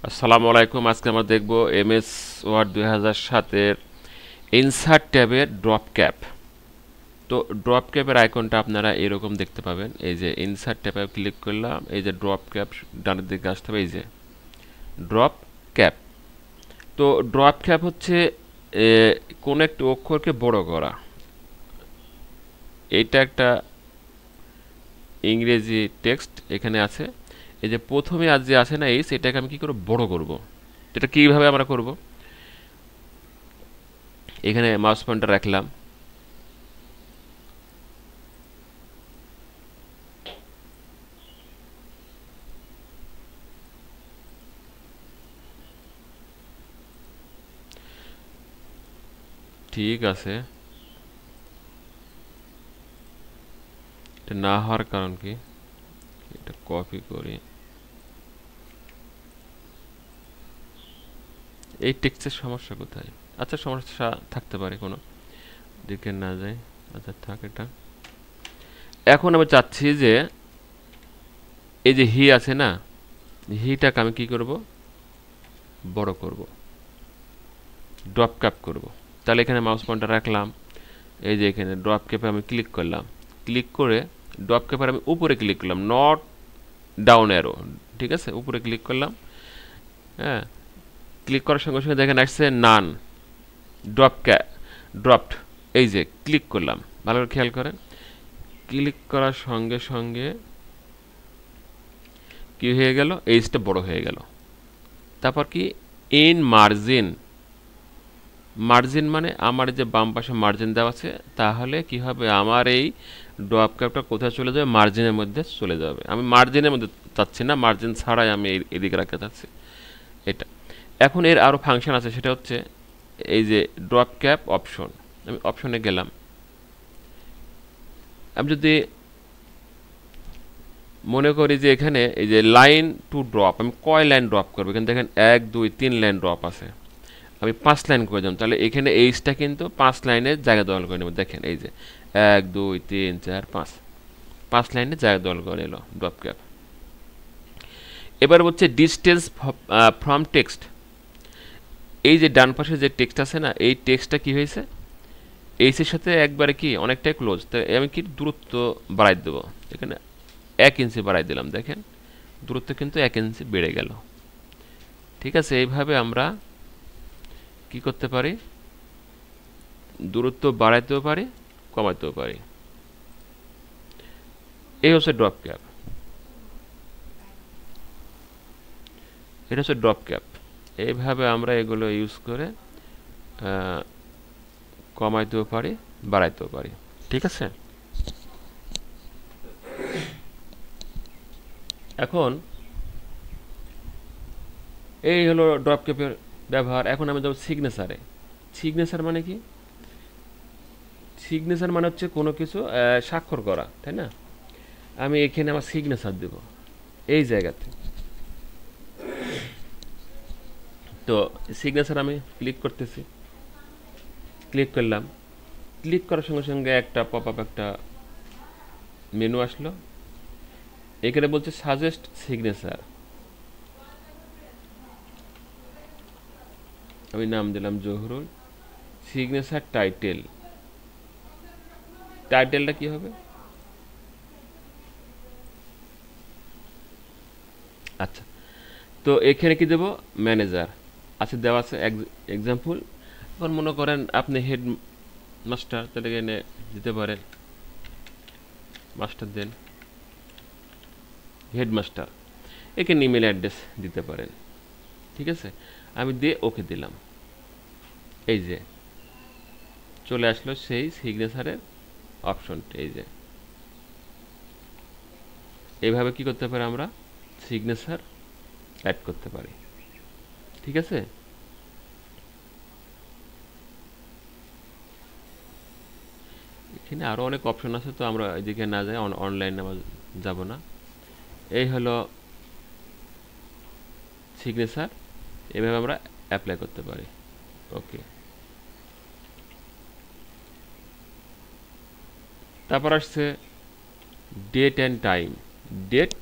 আসসালামু আলাইকুম। আজকে আমরা দেখব এমএস ওয়ার্ড 2007 এর ইনসার্ট ট্যাবের ড্রপ ক্যাপ। তো ড্রপ ক্যাপের আইকনটা আপনারা এরকম দেখতে পাবেন। এই যে ইনসার্ট ট্যাবে ক্লিক করলাম, এই যে ড্রপ ক্যাপ ডানের দিকে আসতে হবে, এই যে ড্রপ ক্যাপ। তো ড্রপ ক্যাপ হচ্ছে কোন একটি অক্ষরকে বড় করা। এইটা একটা ইংরেজি টেক্সট এখানে আছে। এই যে প্রথমে আজ যে আছে না এইস, এটাকে আমি কি করব, বড় করব। এটা কিভাবে আমরা করব? এখানে মাউস পয়েন্টার রাখলাম, ঠিক আছে। এটা না হওয়ার কারণ কি? এটা কপি করি। এই টেক্সটের সমস্যা কোথায়? আচ্ছা, সমস্যা থাকতে পারে, কোনো দিকে না যায়। আচ্ছা থাক এটা। এখন আমি চাচ্ছি যে এই যে হি আছে না, হিটাকে আমি কি করব, বড় করব, ড্রপ ক্যাপ করব। তাহলে এখানে মাউস পয়েন্টার রাখলাম, এই যে এখানে ড্রপ ক্যাপে আমি ক্লিক করলাম। ক্লিক করে ড্রপ ক্যাপের আমি উপরে ক্লিক করলাম, নট ডাউন অ্যারো, ঠিক আছে, উপরে ক্লিক করলাম। হ্যাঁ, ক্লিক করার সঙ্গে সঙ্গে দেখেন আসছে নান, ড্রপড। এই যে ক্লিক করলাম, ভালো করে খেয়াল করেন। ক্লিক করার সঙ্গে সঙ্গে কি হয়ে গেল, এইজটা বড় হয়ে গেল। তারপর কি, ইন মার্জিন। মার্জিন মানে আমার যে বাম পাশে মার্জিন দেওয়া আছে, তাহলে কি হবে, আমার এই ড্রপ ক্যাপটা কোথায় চলে যাবে, মার্জিনের মধ্যে চলে যাবে। আমি মার্জিনের মধ্যে চাচ্ছি না, মার্জিন ছাড়াই আমি এদিকে রাখতে চাচ্ছি এটা। এখন এর আরও ফাংশন আছে, সেটা হচ্ছে এই যে ড্রপ ক্যাপ অপশন। আমি অপশনে গেলাম। আমি যদি মনে করি যে এখানে এই যে লাইন টু ড্রপ, আমি কয় লাইন ড্রপ করবো, এখানে দেখেন 1 2 3 লাইন ড্রপ আছে। আমি 5 লাইন করে দিলাম, তাহলে এখানে এইচটা কিন্তু 5 লাইনের জায়গা দখল করে নেব। দেখেন এই যে 1 2 3 4 5, 5 লাইনের জায়গা দখল করে নিল ড্রপ ক্যাপ। এবার হচ্ছে ডিস্টেন্স ফ্রম টেক্সট। এই যে ডান পাশে যে টেক্সট আছে না, এই টেক্সটটা কি হয়েছে, এইচের সাথে একবারে কি অনেকটাই ক্লোজ। তো আমি কি দূরত্ব বাড়াই দেবো, এখানে 1 ইঞ্চি বাড়াই দিলাম। দেখেন দূরত্ব কিন্তু 1 ইঞ্চি বেড়ে গেল। ঠিক আছে, এইভাবে আমরা কি করতে পারি, দূরত্ব বাড়াইতেও পারি, কমাইতেও পারি। এই হচ্ছে ড্রপ ক্যাপ, এটা হচ্ছে ড্রপ ক্যাপ। এইভাবে আমরা এগুলো ইউজ করে কমাইতেও পারি, বাড়াইতেও পারি। ঠিক আছে, এখন এই হলো ড্রপ ক্যাপের ব্যবহার। এখন আমি যাব সিগনেচারে। সিগনেচার মানে কি? সিগনেচার মানে হচ্ছে কোনো কিছু স্বাক্ষর করা, তাই না? আমি এখানে আমার সিগনেচার দেব এই জায়গাতে। তো সিগনেচার আমি ক্লিক করতেছি, ক্লিক করলাম। ক্লিক করার সঙ্গে সঙ্গে একটা পপ আপ, একটা মেনু আসলো। এখানে বলছে সাজেস্ট সিগনেচার। আমি নাম দিলাম জহুরুল। সিগনেচার টাইটেল, টাইটেলটা কি হবে? আচ্ছা, তো এখানে কি দেব, ম্যানেজার। আচ্ছা, দেওয়া আছে এক্সাম্পল। এখন মনে করেন আপনি হেড মাস্টার, তাহলে এখানে দিতে পারেন মাস্টার, দেন হেডমাস্টার। এখানে ইমেল অ্যাড্রেস দিতে পারেন। ঠিক আছে, আমি দিয়ে ওকে দিলাম। এই যে চলে আসলো সেই সিগনেচারের অপশনটা। এই যে এইভাবে কি করতে পারি, আমরা সিগনেচার অ্যাড করতে পারি। ঠিক আছে, এখানে আরও অনেক অপশন আছে, তো আমরা এদিকে না যাই, অনলাইনে আমরা যাব না। এই হলো সিগনেচার, এভাবে আমরা অ্যাপ্লাই করতে পারি। ওকে, তারপর আসছে date and time. Date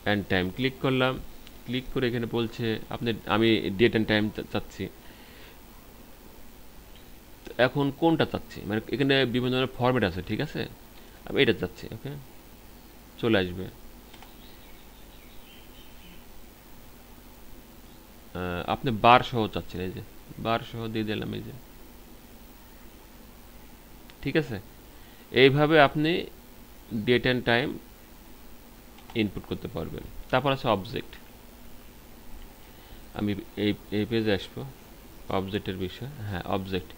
and time click করলাম। ক্লিক করে এখানে বলছে আমি ডেট অ্যান্ড টাইম চাচ্ছি। এখন কোনটা চাচ্ছি, মানে এখানে বিভিন্ন ধরনের ফরম্যাট আছে, ঠিক আছে, আমি এটা চাচ্ছি। ওকে, চলে আসবে। আপনি বার সহ চাচ্ছেন, এই যে বার সহ দিয়ে দিলাম, এই যে, ঠিক আছে। এইভাবে আপনি ডেট অ্যান্ড টাইম ইনপুট করতে পারবেন। তারপর আছে অবজেক্ট। আমি এই পেজে আসবো, অবজেক্টের বিষয়। হ্যাঁ, অবজেক্ট।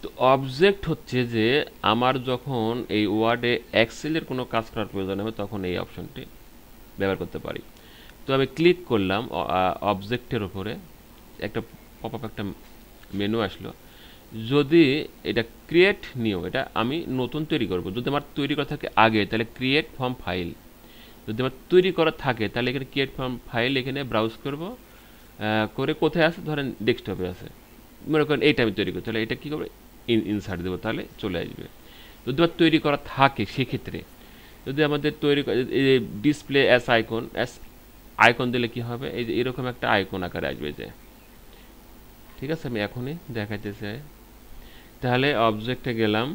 তো অবজেক্ট হচ্ছে যে আমার যখন এই ওয়ার্ডে এক্সেলের কোনো কাজ করার প্রয়োজন হবে তখন এই অপশনটি ব্যবহার করতে পারি। তো আমি ক্লিক করলাম অবজেক্টের উপরে, একটা পপ আপ একটা মেনু আসলো। যদি এটা ক্রিয়েট নিউ, এটা আমি নতুন তৈরি করব। যদি আমার তৈরি করা থাকে আগে, তাহলে ক্রিয়েট ফ্রম ফাইল। যদি আমার তৈরি করা থাকে তাহলে এখানে ক্রিয়েট ফ্রম ফাইল এখানে ব্রাউজ করব, করে কোথায় আছে, ধরেন ডেস্কটপে আছে, মনে করেন এইটা আমি তৈরি করি, তাহলে এটা কী করবে, ইনসার্ট দেবো, তাহলে চলে আসবে। যদি আমার তৈরি করা থাকে সেক্ষেত্রে, যদি আমাদের তৈরি ডিসপ্লে অ্যাস আইকন দিলে কি হবে, এই যে এরকম একটা আইকন আকারে আসবে, যে, ঠিক আছে। আমি এখনই দেখাতে চাই। তাহলে অবজেক্টে গেলাম,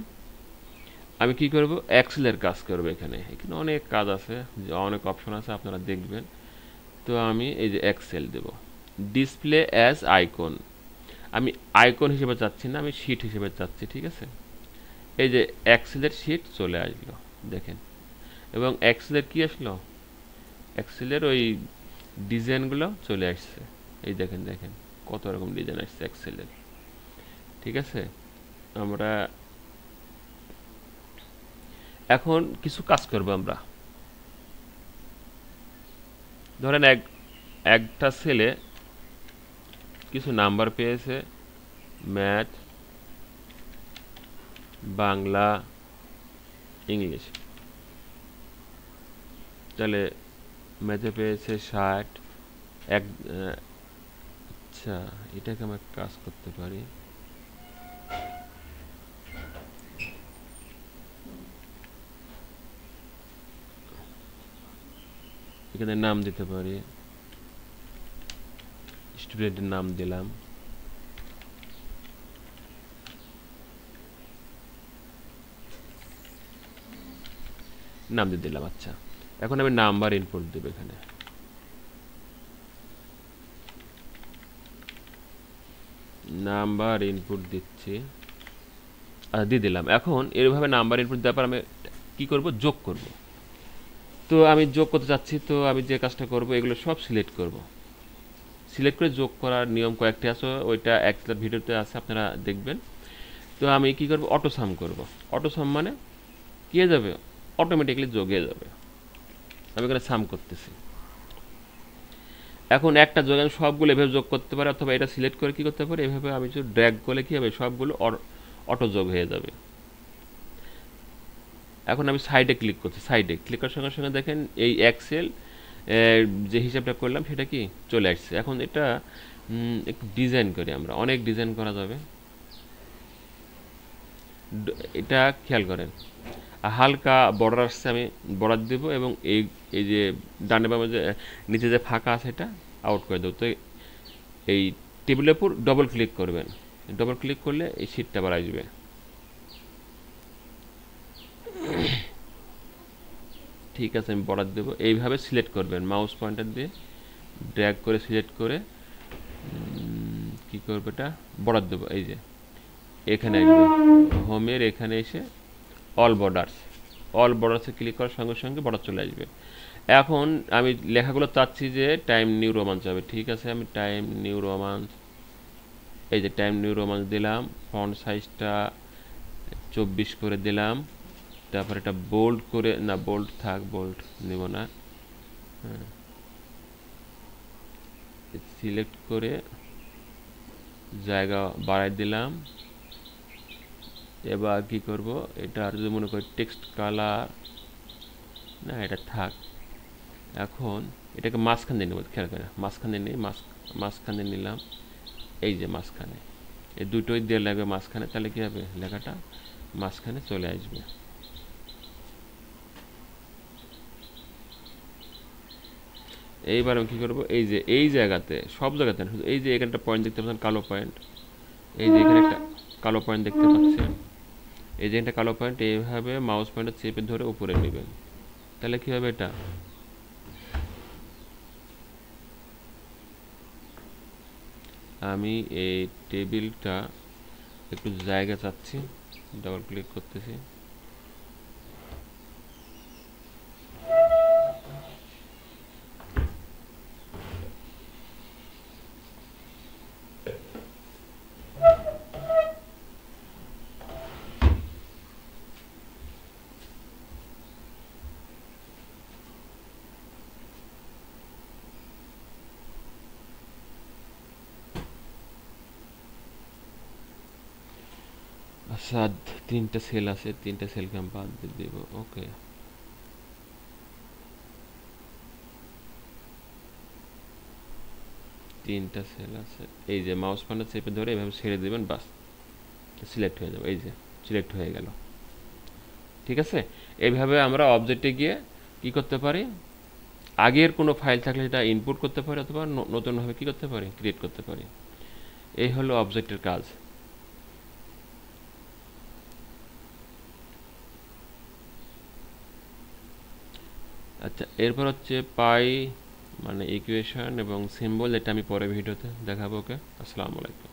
আমি কি করব, এক্সেলের কাজ করব। এখানে এখানে অনেক কাজ আছে, অনেক অপশন আছে, আপনারা দেখবেন। তো আমি এই যে এক্সেল দেব, ডিসপ্লে অ্যাজ আইকন। আমি আইকন হিসেবে চাচ্ছি না, আমি শিট হিসেবে চাচ্ছি, ঠিক আছে। এই যে এক্সেলের শিট চলে আসলো, দেখেন। এবং এক্সেলের কি আসলো, এক্সেলের ওই ডিজাইনগুলো চলে আসছে। এই দেখেন, দেখেন কত রকম ডিজাইন আসছে এক্সেলের, ঠিক আছে। আমরা এখন কিছু কাজ করব। আমরা ধরেন একটা ছেলে কিছু নাম্বার পেয়েছে, ম্যাথ, বাংলা, ইংলিশ। তাহলে ম্যাথে পেয়েছে 60। এক আচ্ছা, এটাকে আমরা কাজ করতে পারি। এখানে নাম দিতে পারি, স্টুডেন্টের নাম দিলাম, নাম দিয়ে দিলাম। আচ্ছা, এখন আমি নাম্বার ইনপুট দেব। এখানে নাম্বার ইনপুট দিচ্ছি, দিয়ে দিলাম। এখন এরভাবে নাম্বার ইনপুট দেওয়ার পর আমি কি করব, যোগ করব। তো আমি যোগ করতে চাচ্ছি, তো আমি যে কাজটা করব, এগুলো সব সিলেক্ট করব। সিলেক্ট করে যোগ করার নিয়ম কয়েকটি আছে, ওইটা একটা ভিডিওতে আছে, আপনারা দেখবেন। তো আমি কি করব, অটোসাম করব। অটোসাম মানে কি হয়ে যাবে, অটোমেটিকলি যোগ হয়ে যাবে। আমি এখানে সাম করতেছি। এখন একটা যোগ আমি সবগুলো এভাবে যোগ করতে পারি, অথবা এটা সিলেক্ট করে কি করতে পারি, এভাবে আমি যদি ড্র্যাগ করলে কি হবে, সবগুলো অটো যোগ হয়ে যাবে। এখন আমি সাইডে ক্লিক করছি, সাইডে ক্লিক করার সঙ্গে সঙ্গে দেখেন এই এক্সেল যে হিসাবটা করলাম সেটা কি চলে আসছে। এখন এটা একটু ডিজাইন করি, আমরা অনেক ডিজাইন করা যাবে। এটা খেয়াল করেন, হালকা বর্ডার আসছে, আমি বর্ডার দেবো, এবং এই এই যে ডানে বামে যে নিচে যে ফাঁকা আছে এটা আউট করে দেবো। তো এই টেবিলের উপর ডবল ক্লিক করবেন, ডবল ক্লিক করলে এই শীটটা আবার আসবে। ঠিক আছে, আমি বর্ডার দেবো। এইভাবে সিলেক্ট করবেন, মাউস পয়েন্টার দিয়ে ড্র্যাগ করে সিলেক্ট করে কি করবো, এটা বর্ডার দেবো। এই যে এখানে আসবে, হোমের এখানে এসে অল বর্ডার্স, অল বর্ডার্সে ক্লিক করার সঙ্গে সঙ্গে বর্ডার চলে আসবে। এখন আমি লেখাগুলো চাচ্ছি যে টাইম নিউ রোমান্স হবে, ঠিক আছে। আমি টাইম নিউ রোমান্স, এই যে টাইম নিউ রোমান্স দিলাম, ফন্ট সাইজটা 24 করে দিলাম। তারপর এটা বোল্ড করে, না বোল্ড থাক, বোল্ড নেব না। হ্যাঁ, সিলেক্ট করে জায়গা বাড়াই দিলাম। এবার কি করব, এটা আর যদি মনে করি টেক্সট কালার, না এটা থাক। এখন এটাকে মাঝখানে নেব, খেয়াল করে মাঝখানে নেই, মাঝখানে নিলাম। এই যে মাঝখানে, এই দুটোই দিয়ে লাগবে মাঝখানে, তাহলে কি হবে, লেখাটা মাঝখানে চলে আসবে। এইবার আমি কী করবো, এই যে এই জায়গাতে, সব জায়গাতে না, শুধু এই যে এখানে একটা পয়েন্ট দেখতে পাচ্ছেন, কালো পয়েন্ট, এই যে এখানে একটা কালো পয়েন্ট দেখতে পাচ্ছেন, এই যে একটা কালো পয়েন্ট, এইভাবে মাউস পয়েন্টটা চেপে ধরে উপরে নেবেন। তাহলে কী হবে, এটা আমি এই টেবিলটা একটু জায়গা চাচ্ছি, ডাবল ক্লিক করতেছি। আচ্ছা, তিনটা সেল আছে, তিনটা সেলকে আমি বাদ দিয়ে দেব। ওকে, তিনটা সেল আছে, এই যে মাউস পয়েন্টার চেপে ধরে এভাবে ছেড়ে দেবেন, বাস সিলেক্ট হয়ে যাবে। এই যে সিলেক্ট হয়ে গেল। ঠিক আছে, এইভাবে আমরা অবজেক্টে গিয়ে কি করতে পারি, আগের কোনো ফাইল থাকলে সেটা ইনপুট করতে পারি, অথবা নতুনভাবে কি করতে পারি, ক্রিয়েট করতে পারি। এই হলো অবজেক্টের কাজ। আচ্ছা, এরপর হচ্ছে পাই মানে ইকুয়েশন এবং সিম্বল, এটা আমি পরে ভিডিওতে দেখাবো। ওকে, আসসালামু আলাইকুম।